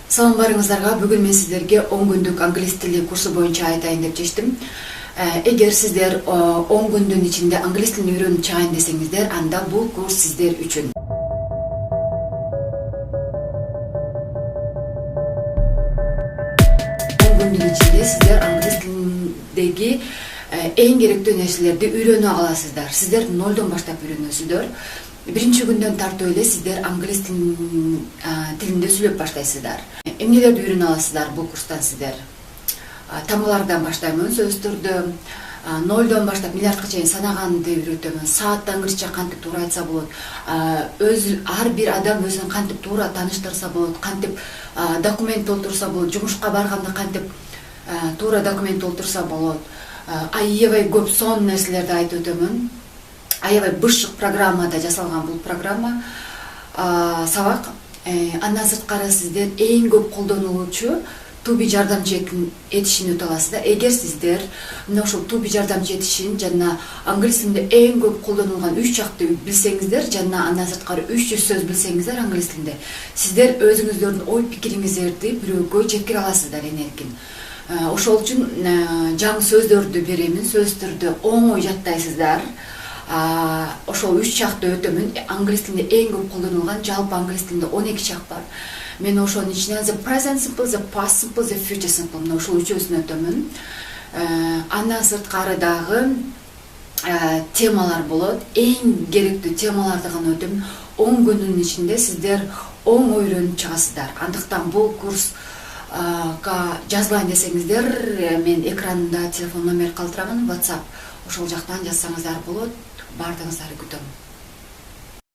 Салам барыңыздарга. Бүгүн мен сиздерге 10 күндүк англис тили курсу боюнча айтайын деп чечтим. Эгер сиздер 10 күндүн ичинде англис тилин үйрөнүп чыгайын десеңиздер, анда бул курс сиздер үчүн. 10 күндүн ичинде сиздер англис тилиндеги эң керектүү нерселерди үйрөнө аласыздар. Сиздер нолдон баштап үйрөнөсүздөр. Биринчи күндөн тартып эле сиздер англис тилинде сүйлөп баштайсыздар. Эмнелерди үйрөнө аласыздар бул курстан сиздер? Тамгалардан баштаймын, сөздөрдү нолдон баштап миллиардка чейин санаганды үйрөтөмүн. Саатты англисче кантип туура айтса болот. Ар бир адам өзүн кантип туура тааныштырса болот, кантип документ толтурса болот, жумушка барганда кантип туура документ толтурса болот. Аябай көп сон нерселерди айтып өтөмүн. Аябай бышык программада жасалган бул программа сабак. Андан сырткары сиздер эң көп колдонулуучу туби жардамчы этишин өтө аласыздар. Эгер сиздер мына ошол туби жардамчы этишин жана англис тилинде эң көп колдонулган 3 жакты билсеңиздер, жана андан сырткары 300 сөз билсеңиздер англис тилинде, сиздер өзүңүздөрдүн ой пикириңиздерди бирөөгө жеткире аласыздар энеркин. Ошол үчүн жаңы сөздөрдү беремин, сөздөрдү оңой жаттайсыздар. Ошол 3 жакты өтөмүн. Англис тилинде эң көп колдонулган жалпы англис тилинде 12 жак бар. Мен ошонун ичинен the present simple, the past simple, the future simple, мына ошол үчөөсүн өтөмүн. Андан сырткары дагы темалар болот. Эң керектүү темаларды гана өтөмүн. 10 күндүн ичинде сиздер оңой үйрөнүп чыгасыздар. Андыктан бул курска жазбайын десеңиздер, мен экранда телефон номер калтырамын, WhatsApp. Ошол жактан жазсаңыздар болот. Бардыгыңыздарды күтөм.